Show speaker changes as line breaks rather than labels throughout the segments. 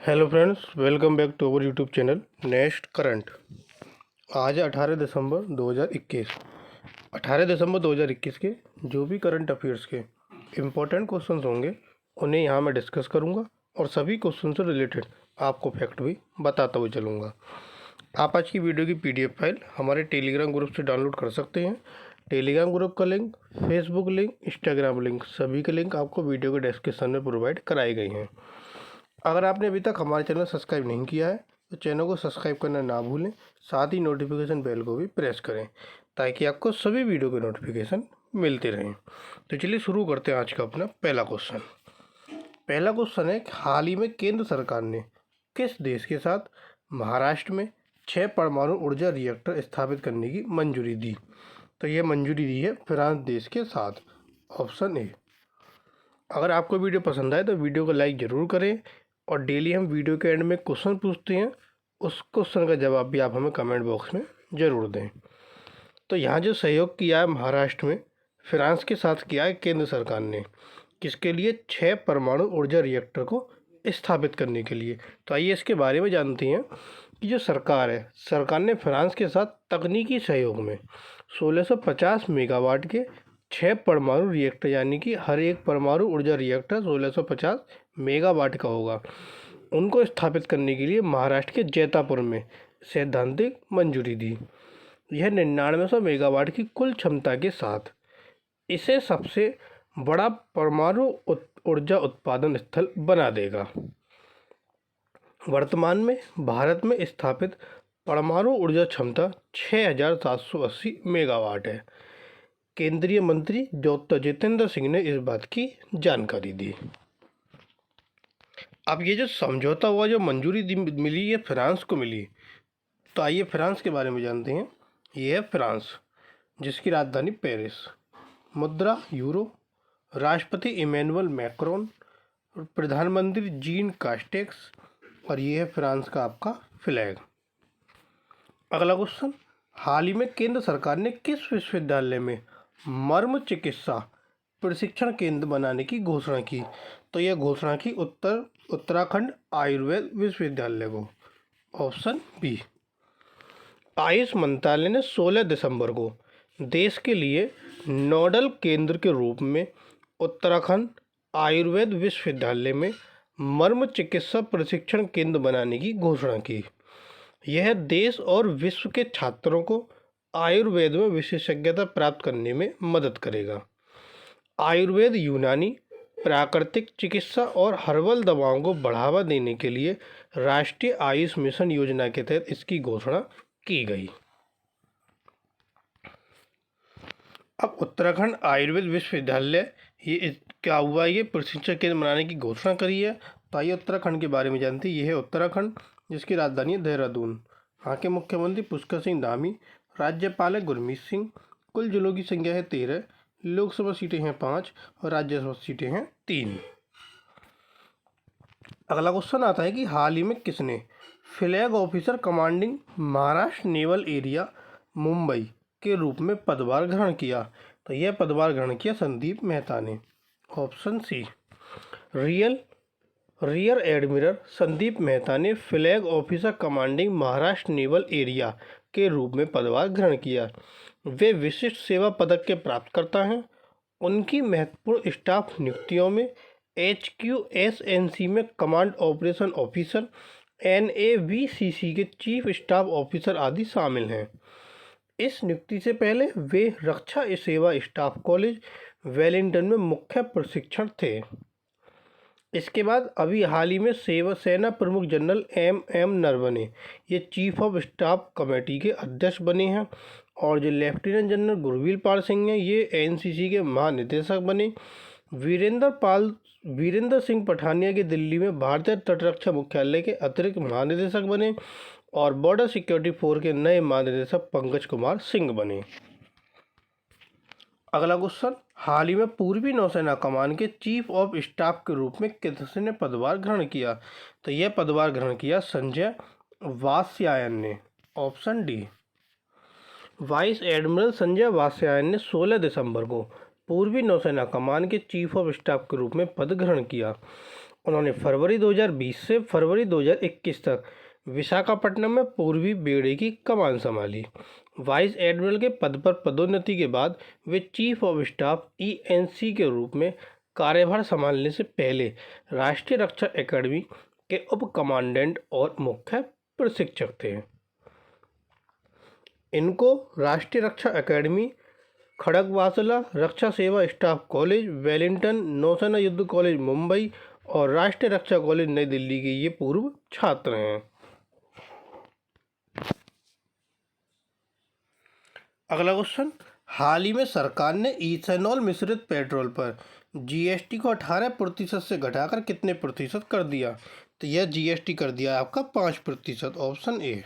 Hello friends, welcome back to our YouTube channel next current. आज है 18 दिसंबर 2021। 18 दिसंबर 2021 के जो भी करंट अफेयर्स के इम्पोर्टेंट क्वेश्चंस होंगे उन्हें यहाँ मैं डिस्कस करूँगा और सभी क्वेश्चन से रिलेटेड आपको फैक्ट भी बताता हुआ चलूँगा। आप आज की वीडियो की PDF फाइल हमारे टेलीग्राम ग्रुप से डाउनलोड कर सकते हैं। टेलीग्राम ग्रुप का link, Facebook link, Instagram link, सभी के लिंक आपको वीडियो के डिस्क्रिप्शन में प्रोवाइड कराई गई हैं। अगर आपने अभी तक हमारे चैनल सब्सक्राइब नहीं किया है तो चैनल को सब्सक्राइब करना ना भूलें, साथ ही नोटिफिकेशन बेल को भी प्रेस करें ताकि आपको सभी वीडियो के नोटिफिकेशन मिलते रहें। तो चलिए शुरू करते हैं आज का अपना पहला क्वेश्चन। पहला क्वेश्चन है, हाल ही में केंद्र सरकार ने किस देश के साथ महाराष्ट्र में 6 परमाणु ऊर्जा रिएक्टर स्थापित करने की मंजूरी दी? तो यह मंजूरी दी है फ्रांस देश के साथ। Option A. अगर आपको वीडियो पसंद आए तो वीडियो को लाइक ज़रूर करें और डेली हम वीडियो के एंड में क्वेश्चन पूछते हैं, उस क्वेश्चन का जवाब भी आप हमें कमेंट बॉक्स में ज़रूर दें। तो यहाँ जो सहयोग किया है महाराष्ट्र में फ्रांस के साथ किया है केंद्र सरकार ने, किसके लिए? 6 परमाणु ऊर्जा रिएक्टर को स्थापित करने के लिए। तो आइए इसके बारे में जानते हैं कि जो सरकार है, सरकार ने फ्रांस के साथ तकनीकी सहयोग में 1650 मेगावाट के 6 परमाणु रिएक्टर, यानी कि हर एक परमाणु ऊर्जा रिएक्टर 1650 मेगावाट का होगा, उनको स्थापित करने के लिए महाराष्ट्र के जैतापुर में सैद्धांतिक मंजूरी दी। यह 9900 मेगावाट की कुल क्षमता के साथ इसे सबसे बड़ा परमाणु ऊर्जा उत्पादन स्थल बना देगा। वर्तमान में भारत में स्थापित परमाणु ऊर्जा क्षमता 6780 मेगावाट है। केंद्रीय मंत्री डॉक्टर जितेंद्र सिंह ने इस बात की जानकारी दी। अब ये जो समझौता हुआ, जो मंजूरी मिली, ये फ्रांस को मिली। तो आइए फ्रांस के बारे में जानते हैं। ये है फ्रांस, जिसकी राजधानी पेरिस, मुद्रा यूरो, राष्ट्रपति इमैनुअल मैक्रोन, प्रधानमंत्री जीन कास्टेक्स, और ये है फ्रांस का आपका फ्लैग। अगला क्वेश्चन, हाल ही में केंद्र सरकार ने किस विश्वविद्यालय में मर्म चिकित्सा प्रशिक्षण केंद्र बनाने की घोषणा की? तो यह घोषणा की उत्तराखंड आयुर्वेद विश्वविद्यालय को। Option B. आयुष मंत्रालय ने 16 दिसंबर को देश के लिए नोडल केंद्र के रूप में उत्तराखंड आयुर्वेद विश्वविद्यालय में मर्म चिकित्सा प्रशिक्षण केंद्र बनाने की घोषणा की। यह देश और विश्व के छात्रों को आयुर्वेद में विशेषज्ञता प्राप्त करने में मदद करेगा। आयुर्वेद यूनानी, प्राकृतिक चिकित्सा और हर्बल दवाओं को बढ़ावा देने के लिए राष्ट्रीय आयुष मिशन योजना के तहत इसकी घोषणा की गई। अब उत्तराखंड आयुर्वेद विश्वविद्यालय, ये क्या हुआ? ये प्रशिक्षण केंद्र बनाने की घोषणा करी है। तो आइए उत्तराखंड के बारे में जानते हैं। ये है उत्तराखंड, जिसकी राजधानी है देहरादून। यहाँ के मुख्यमंत्री पुष्कर सिंह धामी, राज्यपाल है गुरमीत सिंह। कुल जिलों की संख्या है 13, लोकसभा सीटें हैं 5 और राज्यसभा सीटें हैं 3। अगला क्वेश्चन आता है कि हाल ही में किसने flag officer commanding Maharashtra naval area Mumbai के रूप में पदभार ग्रहण किया? तो यह पदभार ग्रहण किया संदीप मेहता ने। Option C. Rear admiral Sandeep Mehta ने flag officer commanding Maharashtra naval area के रूप में पदभार ग्रहण किया। वे विशिष्ट सेवा पदक के प्राप्तकर्ता हैं। उनकी महत्वपूर्ण स्टाफ नियुक्तियों में HQSNC में कमांड ऑपरेशन ऑफिसर, NAVCC के चीफ स्टाफ ऑफिसर आदि शामिल हैं। इस नियुक्ति से पहले वे रक्षा सेवा स्टाफ कॉलेज वेलिंगटन में मुख्य प्रशिक्षण थे। इसके बाद अभी हाल ही में सेना प्रमुख जनरल MM नरवणे ये चीफ ऑफ स्टाफ कमेटी के अध्यक्ष बने हैं, और जो लेफ्टिनेंट जनरल गुरवीर पाल सिंह हैं ये NCC के महानिदेशक बने। वीरेंद्र सिंह पठानिया के दिल्ली में भारतीय तटरक्षा मुख्यालय के अतिरिक्त महानिदेशक बने, और बॉर्डर सिक्योरिटी फोर्स के नए महानिदेशक पंकज कुमार सिंह बने। अगला क्वेश्चन, हाल ही में पूर्वी नौसेना कमान के चीफ ऑफ स्टाफ के रूप में किसने पदभार ग्रहण किया? तो यह पदभार ग्रहण किया संजय वात्स्यायन ने। Option D. Vice admiral Sanjay Vatsyayan ने 16 दिसंबर को पूर्वी नौसेना कमान के चीफ ऑफ स्टाफ के रूप में पद ग्रहण किया। उन्होंने फरवरी 2020 से फरवरी 2021 तक विशाखापट्टनम में पूर्वी बेड़े की कमान संभाली। वाइस एडमिरल के पद पर पदोन्नति के बाद वे चीफ ऑफ स्टाफ ENC के रूप में कार्यभार संभालने से पहले राष्ट्रीय रक्षा एकेडमी के उप कमांडेंट और मुख्य प्रशिक्षक थे। इनको राष्ट्रीय रक्षा एकेडमी, खड़गवासला रक्षा सेवा स्टाफ कॉलेज, वेलिंगटन नौसेना युद्ध कॉलेज मुंबई और राष्ट्रीय रक्षा कॉलेज नई दिल्ली के ये पूर्व छात्र हैं। अगला क्वेश्चन, हाल ही में सरकार ने इथेनॉल मिश्रित पेट्रोल पर GST को 18% से घटाकर कितने प्रतिशत कर दिया? तो यह GST कर दिया आपका 5%, ऑप्शन ए।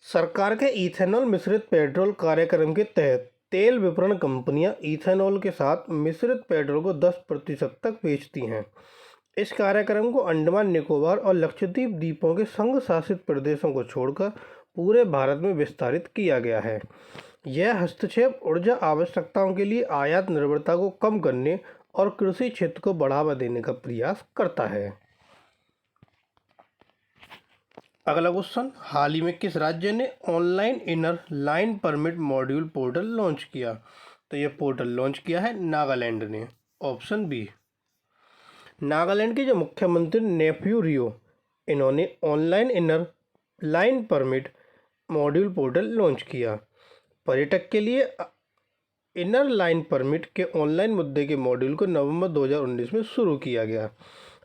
सरकार के इथेनॉल मिश्रित पेट्रोल कार्यक्रम के तहत तेल विपणन कंपनियां इथेनॉल के साथ मिश्रित पेट्रोल को 10% तक बेचती हैं। इस कार्यक्रम को अंडमान निकोबार और लक्षद्वीप द्वीपों के संघ शासित प्रदेशों को छोड़कर पूरे भारत में विस्तारित किया गया है। यह हस्तक्षेप ऊर्जा आवश्यकताओं के लिए आयात निर्भरता को कम करने और कृषि क्षेत्र को बढ़ावा देने का प्रयास करता है। अगला क्वेश्चन, हाल ही में किस राज्य ने online inner line permit module portal launch किया? तो यह पोर्टल लॉन्च किया है नागालैंड ने, ऑप्शन बी। नागालैंड के जो मुख्यमंत्री नेफ्यू रियो, इन्होंने online inner line permit module portal launch किया। पर्यटक के लिए इनर लाइन परमिट के ऑनलाइन मुद्दे के मॉड्यूल को नवंबर 2019 में शुरू किया गया।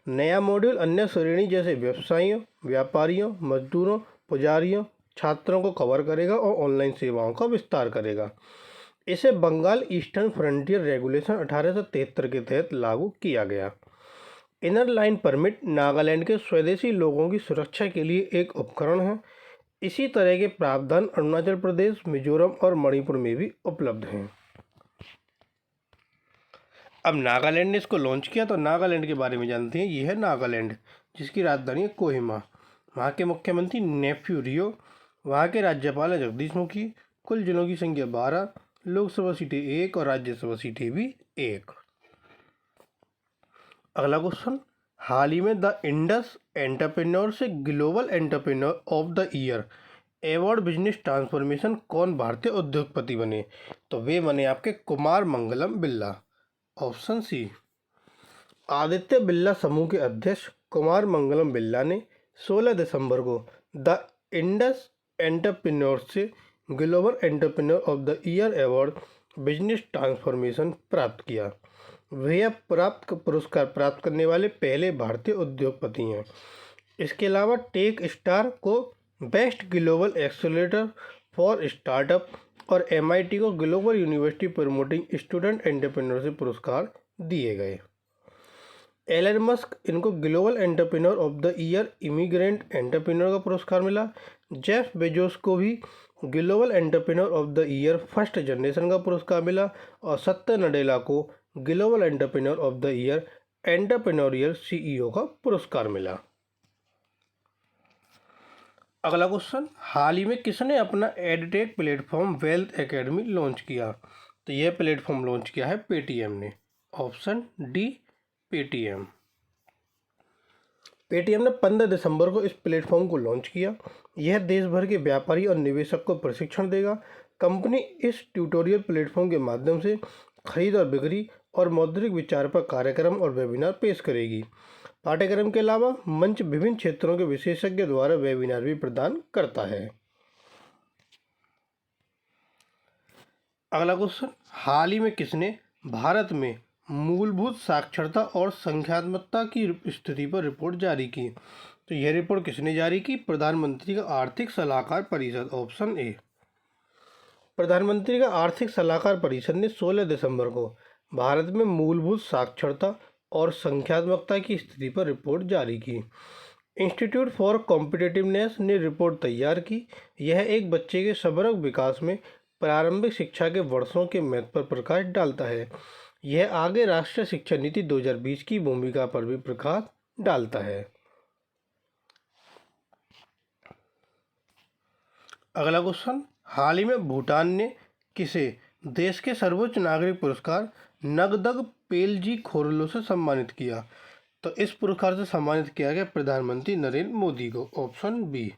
नया मॉड्यूल अन्य श्रेणी जैसे व्यवसायियों, व्यापारियों, मजदूरों, पुजारियों, छात्रों को कवर करेगा और ऑनलाइन सेवाओं का विस्तार करेगा। इसे बंगाल ईस्टर्न फ्रंटियर रेगुलेशन 1873 के तहत लागू किया गया। इनर लाइन परमिट नागालैंड के स्वदेशी लोगों की सुरक्षा के लिए एक उपकरण है। इसी तरह के प्रावधान अरुणाचल प्रदेश, मिजोरम और मणिपुर में भी उपलब्ध हैं। अब नागालैंड ने इसको लॉन्च किया, तो नागालैंड के बारे में जानते हैं। ये है नागालैंड, जिसकी राजधानी है कोहिमा। वहाँ के मुख्यमंत्री नेफ्यू रियो, वहाँ के राज्यपाल है जगदीश मुखी। कुल जिलों की संख्या 12, लोकसभा सीटें 1 और राज्यसभा सीटें भी 1। अगला क्वेश्चन, हाल ही में द इंडस एंटरप्रेन्योर से global entrepreneur of the year award business transformation कौन भारतीय उद्योगपति बने? तो वे बने आपके कुमार मंगलम बिरला, ऑप्शन सी। आदित्य बिरला समूह के अध्यक्ष कुमार मंगलम बिरला ने 16 दिसंबर को द इंडस एंटरप्रेन्योर से global entrepreneur of the year award business transformation प्राप्त किया। वे पुरस्कार प्राप्त करने वाले पहले भारतीय उद्योगपति हैं। इसके अलावा टेक स्टार को best global accelerator for startup और MIT को global university promoting student entrepreneurship पुरस्कार दिए गए। एलन मस्क, इनको global entrepreneur of the year immigrant entrepreneur का पुरस्कार मिला। जेफ बेजोस को भी global entrepreneur of the year first generation का पुरस्कार मिला और सत्य नडेला को global entrepreneur of the year entrepreneurial CEO का पुरस्कार मिला। अगला क्वेश्चन, हाल ही में किसने अपना edtech platform wealth academy launch किया? तो यह प्लेटफॉर्म लॉन्च किया है पेटीएम ने, ऑप्शन डी, पेटीएम। पेटीएम ने 15 दिसंबर को इस प्लेटफॉर्म को लॉन्च किया। यह देश भर के व्यापारी और निवेशक को प्रशिक्षण देगा। कंपनी इस ट्यूटोरियल प्लेटफॉर्म के माध्यम से खरीद और बिक्री और मौद्रिक विचार पर कार्यक्रम और वेबिनार पेश करेगी। पाठ्यक्रम के अलावा मंच विभिन्न क्षेत्रों के विशेषज्ञ द्वारा वेबिनार भी प्रदान करता है। अगला क्वेश्चन, हाल ही में किसने भारत में मूलभूत साक्षरता और संख्यात्मकता की स्थिति पर रिपोर्ट जारी की? तो यह रिपोर्ट किसने जारी की? प्रधानमंत्री का आर्थिक सलाहकार परिषद, ऑप्शन ए। प्रधानमंत्री का आर्थिक सलाहकार परिषद ने 16 दिसंबर को भारत में मूलभूत साक्षरता और संख्यात्मकता की स्थिति पर रिपोर्ट जारी की। इंस्टीट्यूट फॉर कॉम्पिटिटिवनेस ने रिपोर्ट तैयार की। यह एक बच्चे के समग्र विकास में प्रारंभिक शिक्षा के वर्षों के महत्व पर प्रकाश डालता है। यह आगे राष्ट्रीय शिक्षा नीति 2020 की भूमिका पर भी प्रकाश डालता है। अगला क्वेश्चन, हाल ही में भूटान ने किसे देश के सर्वोच्च नागरिक पुरस्कार नगदग पेलजी खोरलो से सम्मानित किया? तो इस पुरस्कार से सम्मानित किया गया प्रधानमंत्री नरेंद्र मोदी को, ऑप्शन बी।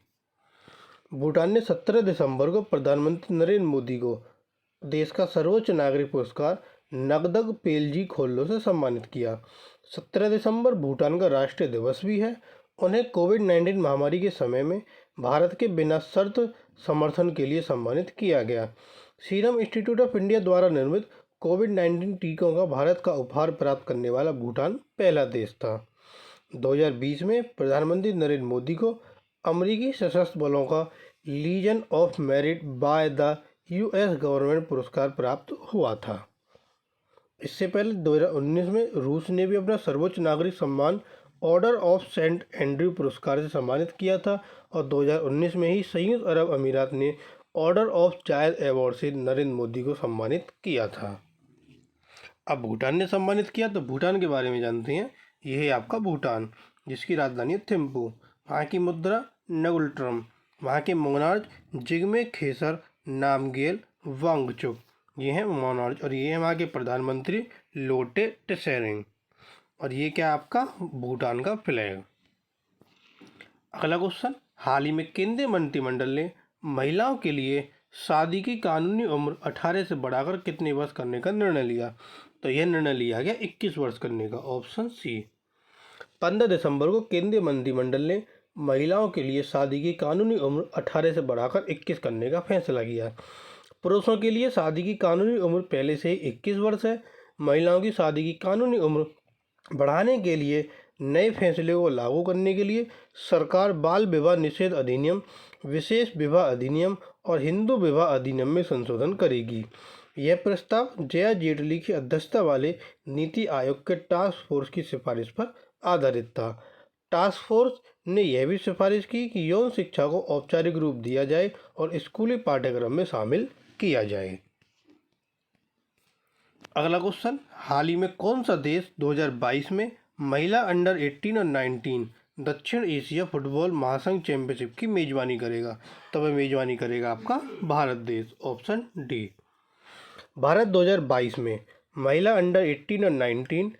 भूटान ने 17 दिसंबर को प्रधानमंत्री नरेंद्र मोदी को देश का सर्वोच्च नागरिक पुरस्कार नगदग पेलजी खोल्लो से सम्मानित किया। 17 दिसंबर भूटान का राष्ट्रीय दिवस भी है। उन्हें कोविड-19 महामारी के समय में भारत के बिना शर्त समर्थन के लिए सम्मानित किया गया। सीरम इंस्टीट्यूट ऑफ इंडिया द्वारा निर्मित कोविड-19 टीकों का भारत का उपहार प्राप्त करने वाला भूटान पहला देश था। 2020 में प्रधानमंत्री नरेंद्र मोदी को अमेरिकी सशस्त्र बलों का Legion of Merit by the US government पुरस्कार प्राप्त हुआ था। इससे पहले 2019 में रूस ने भी अपना सर्वोच्च नागरिक सम्मान ऑर्डर ऑफ सेंट एंड्रयू पुरस्कार से सम्मानित किया था और 2019 में ही संयुक्त अरब अमीरात ने ऑर्डर ऑफ जायद अवार्ड से नरेंद्र मोदी को सम्मानित किया था। अब भूटान ने सम्मानित किया तो भूटान के बारे में जानते हैं। यह है आपका भूटान, जिसकी राजधानी है थिम्पू। वहाँ की मुद्रा नगुल्ट्रम। वहाँ के मोनार्च जिग्मे खेसर नामग्येल वांगचुक, ये हैं मोनार्च। और ये है वहाँ के प्रधानमंत्री लोटे टेसेरिंग। और ये क्या आपका भूटान का फ्लैग। अगला क्वेश्चन, हाल ही में केंद्रीय मंत्रिमंडल ने महिलाओं के लिए शादी की कानूनी उम्र 18 से बढ़ाकर कितने वर्ष करने का निर्णय लिया? तो यह निर्णय लिया गया 21 वर्ष करने का, ऑप्शन सी। 15 दिसंबर को केंद्रीय मंत्रिमंडल ने महिलाओं के लिए शादी की कानूनी उम्र 18 से बढ़ाकर 21 करने का फैसला किया। पुरुषों के लिए शादी की कानूनी उम्र पहले से ही 21 वर्ष है। महिलाओं की शादी की कानूनी उम्र बढ़ाने के लिए नए फैसले को लागू करने के लिए सरकार बाल विवाह निषेध अधिनियम, विशेष विवाह अधिनियम और हिंदू विवाह अधिनियम में संशोधन करेगी। यह प्रस्ताव जया जेटली की अध्यक्षता वाले नीति आयोग के टास्क फोर्स की सिफारिश पर आधारित था। टास्क फोर्स ने यह भी सिफारिश की कि यौन शिक्षा को औपचारिक रूप दिया जाए और स्कूली पाठ्यक्रम में शामिल किया जाए। अगला क्वेश्चन, हाल ही में कौन सा देश 2022 में महिला अंडर 18 और 19 दक्षिण एशिया फुटबॉल महासंघ चैंपियनशिप की मेजबानी करेगा? तो वह मेजबानी करेगा आपका भारत देश, ऑप्शन डी। भारत 2022 में महिला अंडर 18 और 19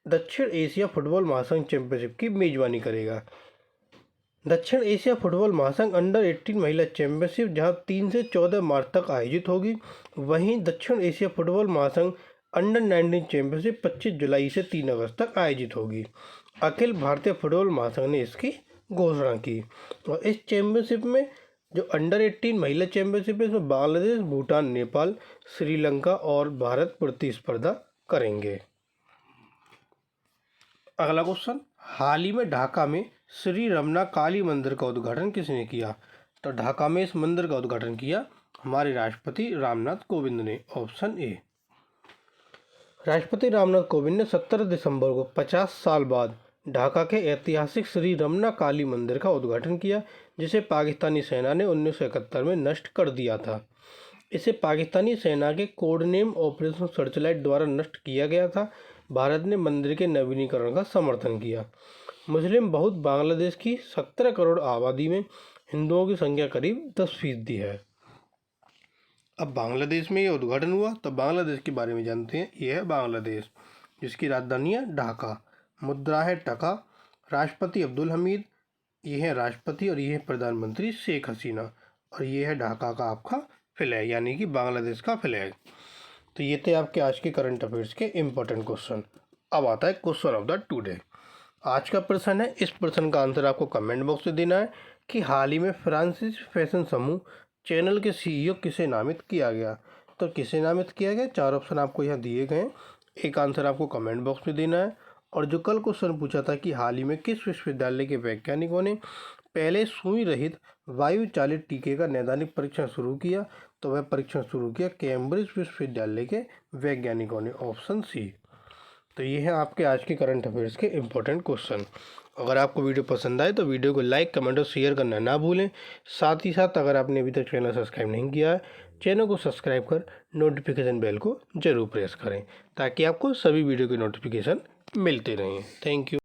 दक्षिण एशिया फुटबॉल महासंघ चैंपियनशिप की मेजबानी करेगा। दक्षिण एशिया फुटबॉल महासंघ अंडर 18 महिला चैंपियनशिप जहां 3 से 14 मार्च तक आयोजित होगी, वहीं दक्षिण एशिया फुटबॉल महासंघ अंडर 19 चैंपियनशिप 25 जुलाई से 3 अगस्त तक आयोजित होगी। अखिल भारतीय फुटबॉल महासंघ ने इसकी घोषणा की। और इस चैंपियनशिप में जो अंडर 18 महिला चैंपियनशिप है, इसमें बांग्लादेश, भूटान, नेपाल, श्रीलंका और भारत प्रतिस्पर्धा करेंगे। अगला क्वेश्चन, हाल ही में ढाका में श्री रमना काली मंदिर का उद्घाटन किसने किया? तो ढाका में इस मंदिर का उद्घाटन किया हमारे राष्ट्रपति रामनाथ कोविंद ने, ऑप्शन ए। राष्ट्रपति रामनाथ कोविंद ने 17 दिसंबर को 50 साल बाद ढाका के ऐतिहासिक श्री रमना काली मंदिर का उद्घाटन किया, जिसे पाकिस्तानी सेना ने 1971 में नष्ट कर दिया था। इसे पाकिस्तानी सेना के कोड नेम ऑपरेशन सर्चलाइट द्वारा नष्ट किया गया था। भारत ने मंदिर के नवीनीकरण का समर्थन किया। मुस्लिम बहुत बांग्लादेश की 17 करोड़ आबादी में हिंदुओं की संख्या करीब 10% है। अब बांग्लादेश में ये उद्घाटन हुआ, तो बांग्लादेश के बारे में जानते हैं। यह है बांग्लादेश, जिसकी राजधानी है ढाका, मुद्रा है टका, राष्ट्रपति अब्दुल हमीद, ये है राष्ट्रपति, और ये है प्रधानमंत्री शेख हसीना, और ये है ढाका का आपका फ्लैग, यानी कि बांग्लादेश का फ्लैग। तो ये थे आपके आज के करंट अफेयर्स के इम्पोर्टेंट क्वेश्चन। अब आता है क्वेश्चन ऑफ द टुडे। आज का प्रश्न है, इस प्रश्न का आंसर आपको कमेंट बॉक्स में देना है कि हाल ही में फ्रांसीसी फैशन समूह चैनल के CEO किसे नामित किया गया? तो किसे नामित किया गया? 4 ऑप्शन आपको यहाँ दिए गए हैं, एक आंसर आपको कमेंट बॉक्स में देना है। और जो कल क्वेश्चन पूछा था कि हाल ही में किस विश्वविद्यालय के वैज्ञानिकों ने पहले सुई रहित वायु चालित टीके का नैदानिक परीक्षण शुरू किया? तो वह परीक्षण शुरू किया कैम्ब्रिज विश्वविद्यालय के वैज्ञानिकों ने, ऑप्शन सी। तो ये है आपके आज के करंट अफेयर्स के इम्पोर्टेंट क्वेश्चन। अगर आपको वीडियो पसंद आए तो वीडियो को लाइक, कमेंट और शेयर करना ना भूलें। साथ ही साथ अगर आपने अभी तक चैनल सब्सक्राइब नहीं किया है, चैनल को सब्सक्राइब कर नोटिफिकेशन बेल को जरूर प्रेस करें, ताकि आपको सभी वीडियो के नोटिफिकेशन मिलते रहें। Thank you.